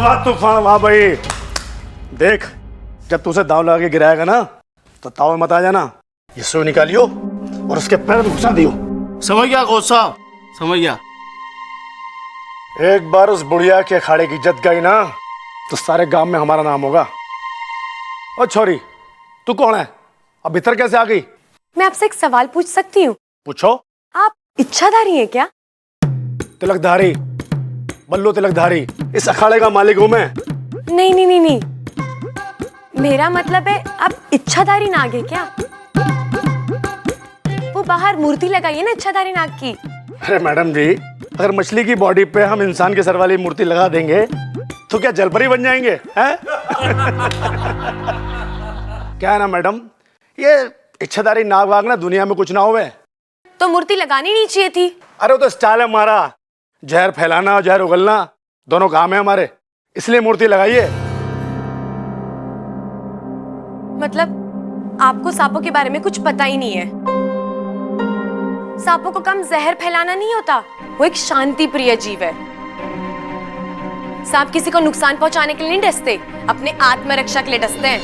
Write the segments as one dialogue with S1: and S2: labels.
S1: वाह तूफान, वाह भाई। देख, जब तू उसे दाव लगा के गिराएगा ना तो ताव में मत आ जाना। ये सुई निकालियो और उसके पैर में घुसा दियो।
S2: समझ गया कोच साहब, समझ गया।
S1: एक बार उस बुढ़िया के अखाड़े की इज्जत गई ना तो सारे गांव में हमारा नाम होगा। ओ छोरी, तू कौन है? अब भीतर कैसे आ गई?
S3: मैं आपसे एक सवाल पूछ सकती हूँ?
S1: पूछो।
S3: आप इच्छाधारी हैं क्या?
S1: तिलकधारी, बल्लू तिलकधारी, इस अखाड़े का मालिक हूं मैं।
S3: नहीं नहीं नहीं नहीं, मेरा मतलब है आप इच्छाधारी नाग है क्या? वो बाहर मूर्ति लगाई है ना इच्छाधारी नाग की।
S1: अरे मैडम जी, अगर मछली की बॉडी पे हम इंसान के सर वाली मूर्ति लगा देंगे तो क्या जलपरी बन जाएंगे हैं? क्या है ना मैडम, ये इच्छाधारी नाग वाग ना दुनिया में कुछ ना होवे।
S3: तो मूर्ति लगानी नहीं चाहिए थी।
S1: अरे वो तो स्टाइल है हमारा, जहर फैलाना और जहर उगलना दोनों काम है हमारे, इसलिए मूर्ति लगाइए।
S3: मतलब आपको सांपों के बारे में कुछ पता ही नहीं है। सांपों को कम जहर फैलाना नहीं होता, वो एक शांति प्रिय जीव है। सांप किसी को नुकसान पहुंचाने के लिए नहीं डसते, अपने आत्मरक्षा के लिए डसते हैं।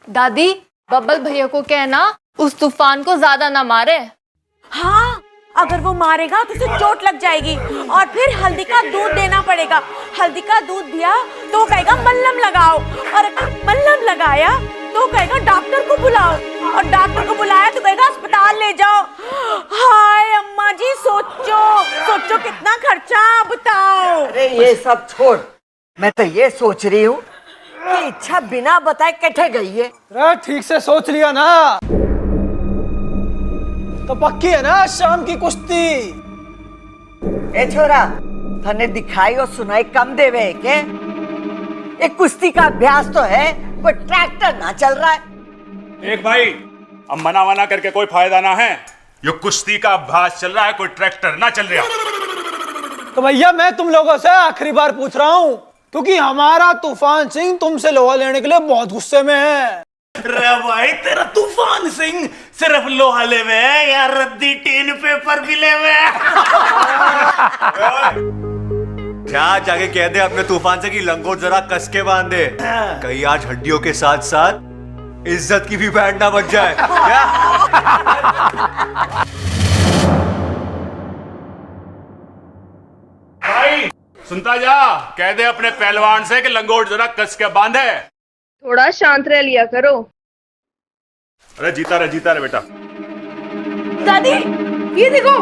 S4: दादी, बब्बल भैया को कहना उस तूफान को ज्यादा ना मारे।
S5: हाँ, अगर वो मारेगा तो उसे चोट लग जाएगी और फिर हल्दी का दूध देना पड़ेगा। हल्दी का दूध दिया तो कहेगा मल्लम लगाओ, और अगर मल्लम लगाया तो कहेगा डॉक्टर को बुलाओ, और डॉक्टर को बुलाया तो कहेगा अस्पताल ले जाओ। हाय अम्मा जी, सोचो सोचो कितना खर्चा, बताओ।
S6: अरे ये सब छोड़, मैं तो ये सोच रही हूँ कि इच्छा बिना बताए कैसे गई है।
S2: अरे ठीक से सोच लिया ना तो पक्की है ना शाम की कुश्ती।
S6: ए छोरा, थाने दिखाई और सुनाई कम देवे है के? एक कुश्ती का अभ्यास तो है, कोई ट्रैक्टर ना चल रहा है।
S7: एक भाई, अब मना वना करके कोई फायदा ना है। ये कुश्ती का अभ्यास चल रहा है, कोई ट्रैक्टर ना चल रहा।
S2: तो भैया मैं तुम लोगों से आखिरी बार पूछ रहा हूँ, क्योंकि हमारा तूफान सिंह तुमसे लोहा लेने के लिए बहुत गुस्से में है।
S8: रे भाई, तेरा तूफान सिंह सिर्फ लोहा लेवे है या रद्दी टीन पेपर भी लेवे है?
S9: क्या जाके कह दे अपने तूफान से कि लंगोट जरा कस के बांध दे, कहीं आज हड्डियों के साथ साथ इज्जत की भी बैंड ना बच जाए। क्या?
S7: भाई सुनता जा, कह दे अपने पहलवान से कि लंगोट जरा कस के बांधे।
S4: थोड़ा शांत रह लिया करो।
S7: अरे जीता रहे बेटा।
S5: दादी, ये देखो।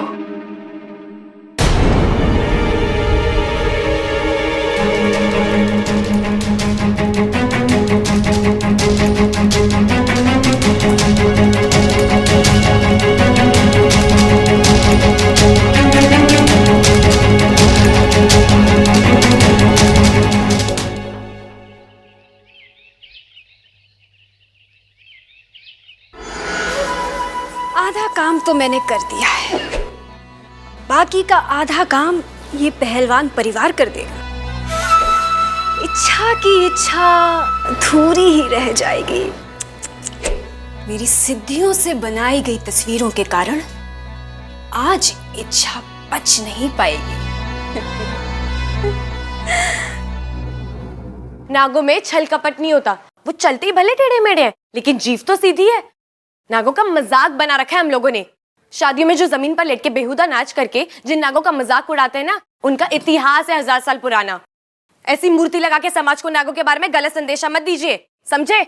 S3: आधा काम तो मैंने कर दिया है, बाकी का आधा काम ये पहलवान परिवार कर देगा। इच्छा की इच्छा अधूरी ही रह जाएगी। मेरी सिद्धियों से बनाई गई तस्वीरों के कारण आज इच्छा बच नहीं पाएगी। नागों में छल कपट नहीं होता, वो चलते ही भले टेढ़े मेढ़े हैं लेकिन जीव तो सीधी है। नागों का मजाक बना रखा है हम लोगों ने। शादियों में जो जमीन पर लेट के बेहुदा नाच करके जिन नागों का मजाक उड़ाते हैं ना, उनका इतिहास है 1000 साल पुराना। ऐसी मूर्ति लगा के समाज को नागों के बारे में गलत संदेशा मत दीजिए, समझे?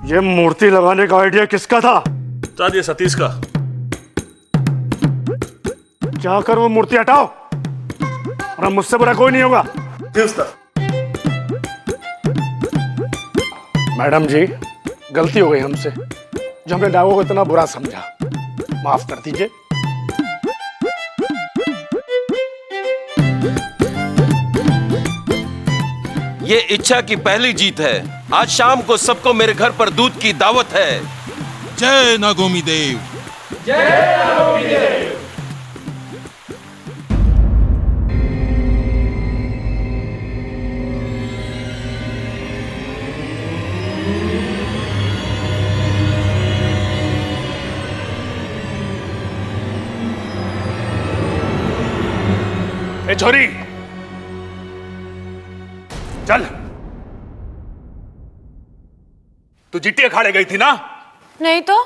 S1: ये मूर्ति लगाने का आइडिया किसका था?
S7: ये सतीश का।
S1: जाकर वो मूर्ति हटाओ, और अब मुझसे बुरा कोई नहीं होगा। मैडम जी, गलती हो गई हमसे, जो हमने नागों को इतना बुरा समझा, माफ कर दीजिए।
S10: ये इच्छा की पहली जीत है। आज शाम को सबको मेरे घर पर दूध की दावत है।
S11: जय नागोमी देव।
S10: जय नागोमी देव।
S7: छोरी, चल। तू जीटी अखाड़े गई थी ना?
S3: नहीं तो।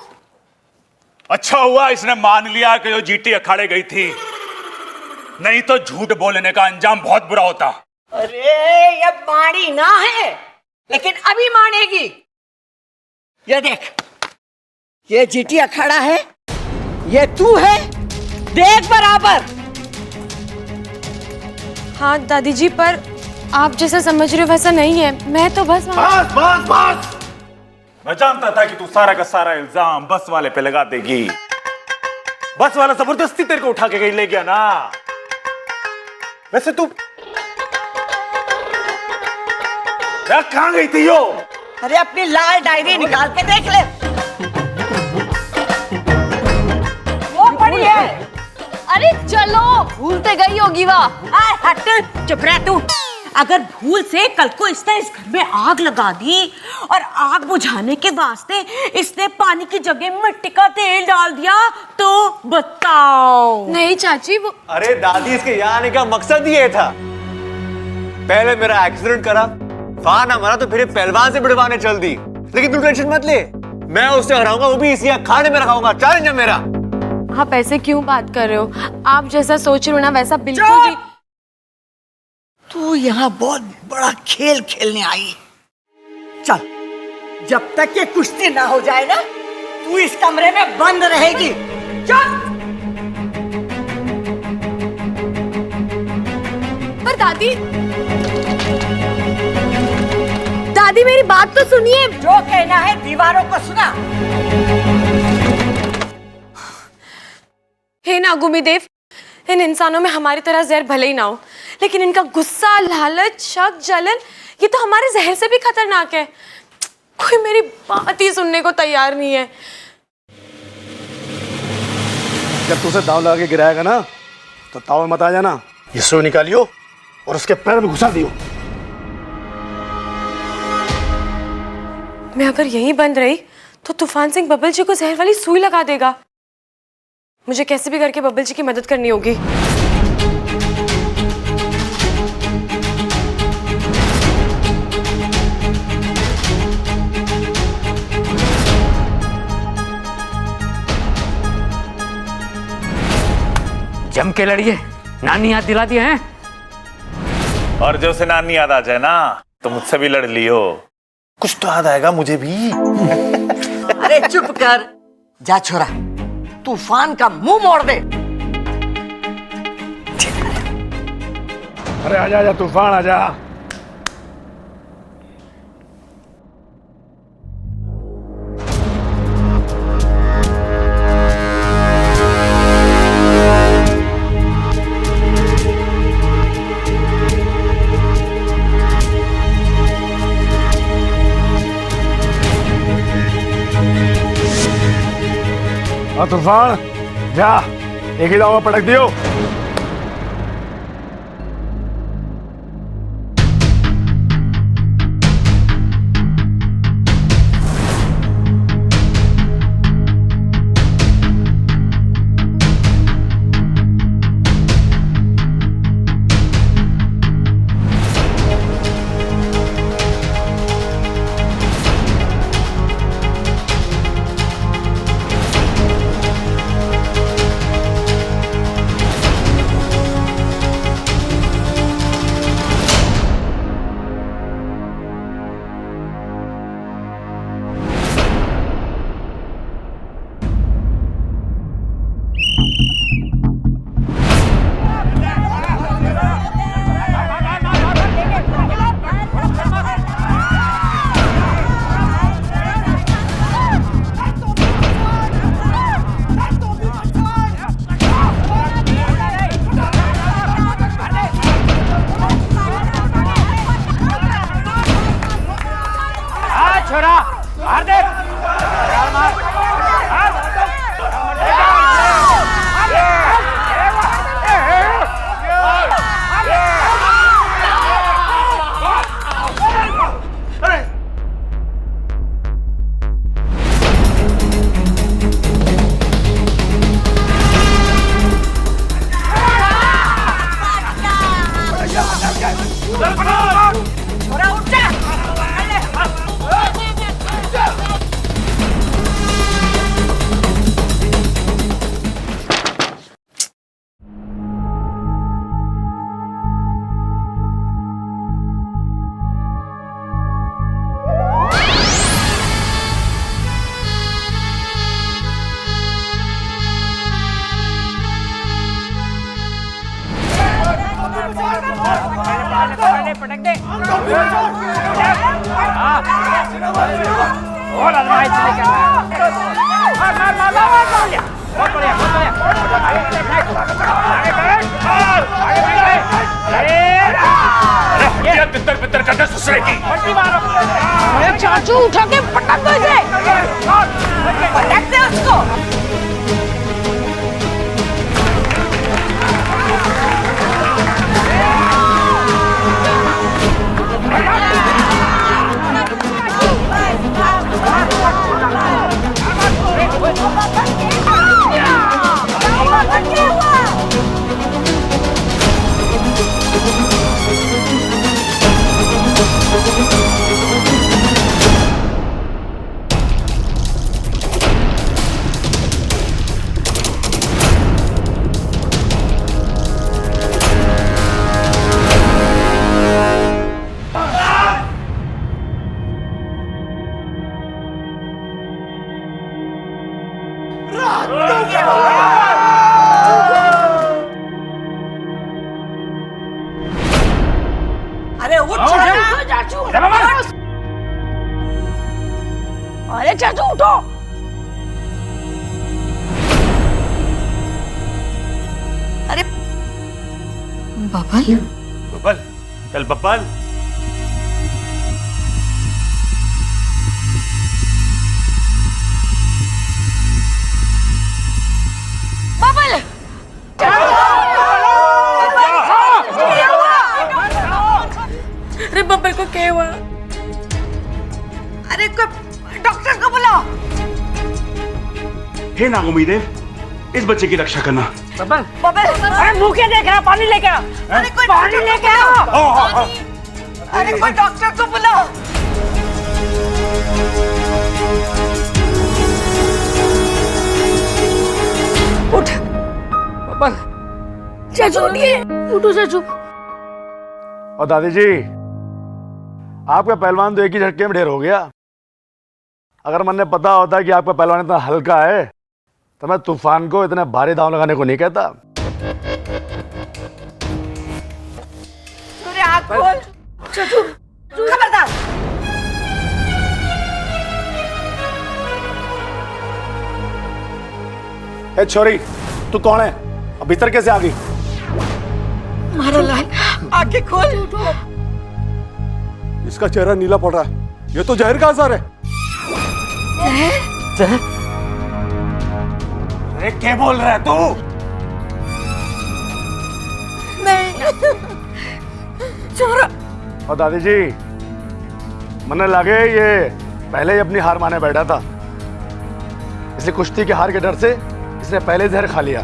S7: अच्छा हुआ इसने मान लिया कि वो जीटी अखाड़े गई थी, नहीं तो झूठ बोलने का अंजाम बहुत बुरा होता।
S6: अरे ये माड़ी ना है, लेकिन अभी मानेगी। ये देख, ये जीटी अखाड़ा है, ये तू है, देख बराबर।
S3: हाँ दादी जी, पर आप जैसा समझ रहे हो वैसा नहीं है। मैं तो बस
S8: बस बस बस, मैं जानता था कि तू सारा का सारा इल्जाम बस वाले पे लगा देगी। बस वाला जबरदस्ती तेरे को उठा के ले गया ना। वैसे तू कहां गई थी यो?
S6: अरे अपनी लाल डायरी निकाल के देख ले, वो पड़ी है।
S4: अरे चलो, भूलते गई होगी वह।
S5: हट, चुप रह तू। अगर भूल से कल को इसने इस घर में आग लगा दी और आग बुझाने के वास्ते इसने पानी की जगह मिट्टी का तेल डाल दिया तो बताओ।
S3: नहीं चाची, वो
S9: अरे दादी, इसके यहाँ आने का मकसद ये था। पहले मेरा एक्सीडेंट करा, फान हमारा तो फिर पहलवान से बिड़वाने चल दी। लेकिन तू टेंशन मत ले, मैं उससे हराऊंगा, वो भी इसी अखाड़े में रखाऊंगा। चैलेंज है मेरा।
S3: आप ऐसे क्यों बात कर रहे हो? आप जैसा सोच रहे हो ना वैसा बिल्कुल भी।
S6: तू यहाँ बहुत बड़ा खेल खेलने आई। चल, जब तक ये कुश्ती ना हो जाए ना, तू इस कमरे में बंद रहेगी। चल।
S3: पर दादी, दादी मेरी बात तो सुनिए।
S6: जो कहना है दीवारों को सुना।
S3: हे नागुमी देव, इन इंसानों में हमारी तरह जहर भले ही ना हो, लेकिन इनका गुस्सा, लालच, शक, जलन, ये तो हमारे जहर से भी खतरनाक है। कोई मेरी बात ही सुनने को तैयार नहीं है।
S1: जब तू उसे दांव लगा के गिराएगा ना, तो ताव में मत आ जाना। ये सुई निकालियो और उसके पैर में घुसा दियो।
S3: मैं अगर यहीं बंद रही तो तूफान सिंह बब्बल जी को जहर वाली सुई लगा देगा। मुझे कैसे भी करके बब्बल जी की मदद करनी होगी।
S12: जम के लड़िए, नानी याद दिला दिए हैं।
S8: और जो से नानी याद आ जाए ना, तो मुझसे भी लड़ लियो। कुछ तो याद आएगा मुझे भी।
S6: अरे चुप कर, जा छोरा, तूफान का मुंह मोड़ दे।
S1: अरे आजा आजा तूफान, आजा। तूफान जा, एक ही दाव में पटक दियो।
S12: छोरा मार दे, मार। बदमाश लेकर बहुत बढ़िया
S7: पितर पितर करके ससुरे की
S5: अरे चाचू उठा के पटक दो इसे, पटक दे उसको।
S6: अरे उठ चाचू,
S5: अरे चाचू उठो।
S6: अरे
S4: बबल,
S8: बबल, चल बबल।
S5: बबल अरे बबल को क्या हुआ?
S6: अरे डॉक्टर को बुलाओ।
S1: हे नागोमीदेव, इस बच्चे की रक्षा करना।
S12: बबल,
S6: बबल,
S12: अरे मुंह क्या देख रहा, पानी लेके आ।
S6: अरे कोई
S12: पानी लेके आओ।
S6: अरे कोई डॉक्टर को बुलाओ।
S12: उठ बबल,
S5: चाचू उठिए, उठो चाचू।
S1: और दादी जी, आपका पहलवान तो एक ही झटके में ढेर हो गया। अगर मैंने पता होता कि आपका पहलवान इतना हल्का है तो मैं तूफान को इतने भारी दांव लगाने को नहीं कहता।
S6: सूर्य आँख खोल। चाचू खबरदार।
S1: ए छोरी, तू कौन है? अब भीतर कैसे आ गई?
S6: मारा लाल, आंखें खोल।
S1: इसका चेहरा नीला पड़ रहा है, ये तो जहर का असर है।
S8: अरे क्या बोल रहा है तू?
S6: नहीं छोरा।
S1: और दादी जी, मैंने लगे ये पहले ही अपनी हार माने बैठा था, इसलिए कुश्ती की हार के डर से इसने पहले जहर खा लिया।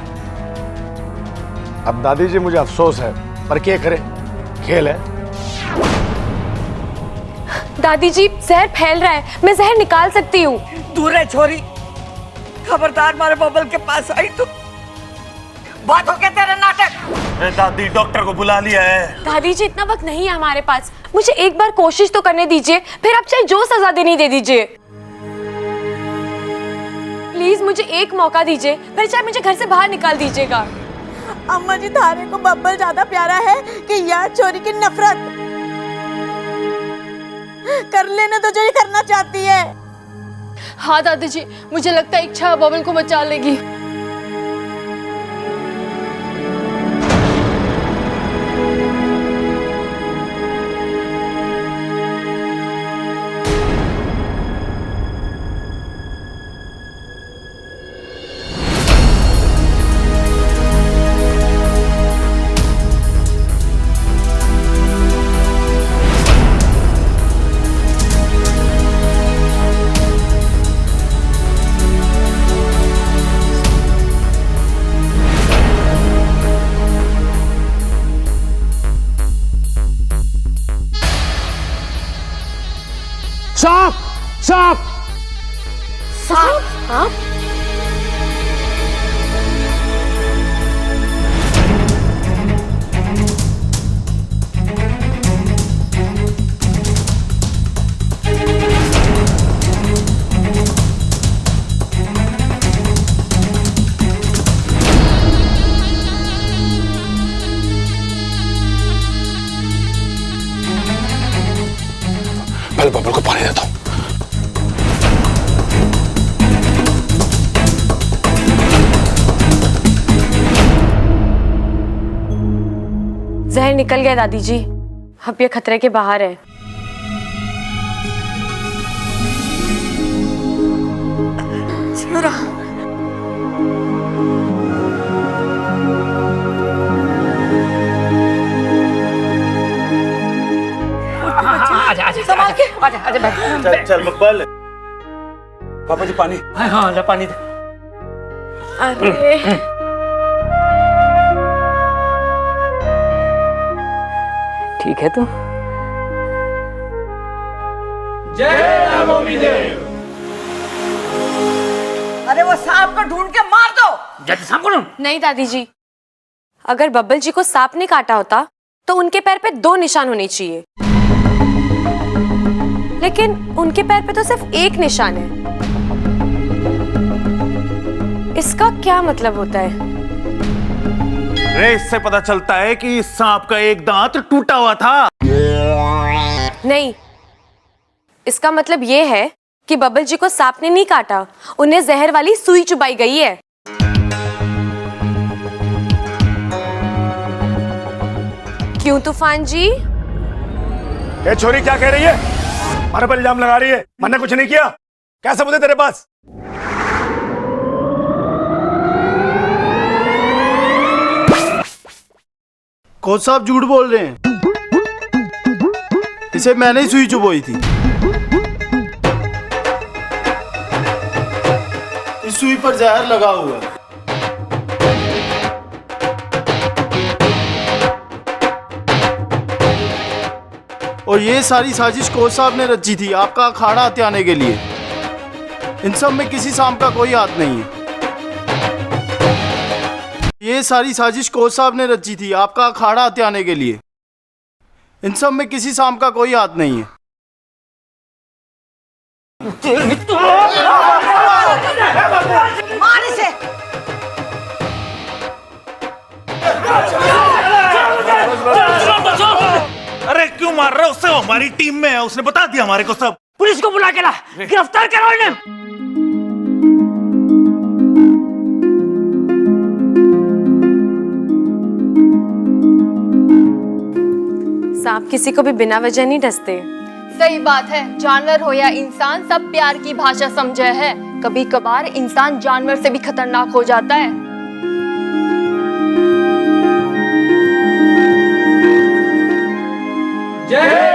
S1: अब दादी जी मुझे अफसोस है, पर क्या करे, खेल है।
S3: दादी जी, जहर फैल रहा है, मैं जहर निकाल सकती हूँ।
S6: दूर है छोरी, खबरदार मारे बबल के पास आई तो बात हो गया तेरा नाटक।
S8: दादी, डॉक्टर को बुला लिया है।
S3: दादी जी, इतना वक्त नहीं है हमारे पास, मुझे एक बार कोशिश तो करने दीजिए, फिर आप चाहे जो सजा देनी दे दीजिए। प्लीज मुझे एक मौका दीजिए, फिर चाहे मुझे घर से बाहर निकाल दीजिएगा।
S5: अम्मा जी, थारे को बब्बल ज्यादा प्यारा है कि यार चोरी की नफरत? कर लेने तो जो ये करना चाहती है।
S4: हाँ दादी जी, मुझे लगता है इच्छा बबल को बचा लेगी।
S1: सांप, सांप,
S3: सांप? हाँ?
S1: पहले बबल को पानी देता हूँ।
S3: जहर निकल गया दादी जी, अब ये खतरे के बाहर है।
S12: आजा आजा
S5: संभाल के।
S12: आजा आजा बैठ
S8: चल चल मकबल। पापा जी पानी।
S12: हाँ हाँ ले पानी दे।
S5: अरे
S12: ठीक है तू।
S6: अरे वो सांप को ढूंढ के मार दो।
S12: जल्दी सांप को ढूंढ।
S3: नहीं दादी जी, अगर बब्बल जी को सांप ने काटा होता तो उनके पैर पे 2 निशान होने चाहिए, लेकिन उनके पैर पे तो सिर्फ 1 निशान है। इसका क्या मतलब होता है?
S8: रे इससे पता चलता है कि सांप का एक दांत टूटा हुआ था।
S3: नहीं, इसका मतलब ये है कि बब्बल जी को सांप ने नहीं काटा, उन्हें जहर वाली सुई चुबाई गई है। क्यों तूफान जी?
S1: ये छोरी क्या कह रही है? हमारे पर इल्जाम लगा रही है। मैंने कुछ नहीं किया। क्या सबूत है तेरे पास?
S13: कोच साहब झूठ बोल रहे हैं। इसे मैंने ही सुई चुभोई थी। इस सुई पर जहर लगा हुआ है। और ये सारी साजिश कोच साहब ने रची थी आपका अखाड़ा हथियाने के लिए। इन सब में किसी सांप का कोई हाथ नहीं है। ये सारी साजिश कोच साहब ने रची थी आपका अखाड़ा हथियाने के लिए। इन सब में किसी सांप का कोई हाथ नहीं है।
S6: मार इसे।
S8: अरे क्यों मार रहे हो उससे? वो हमारी टीम में है, उसने बता दिया हमारे को सब।
S12: पुलिस को बुला के ला, गिरफ्तार करो इन्हें।
S3: सांप किसी को भी बिना वजह नहीं डसते।
S4: सही बात है, जानवर हो या इंसान, सब प्यार की भाषा समझे है। कभी कभार इंसान जानवर से भी खतरनाक हो जाता है।
S2: जय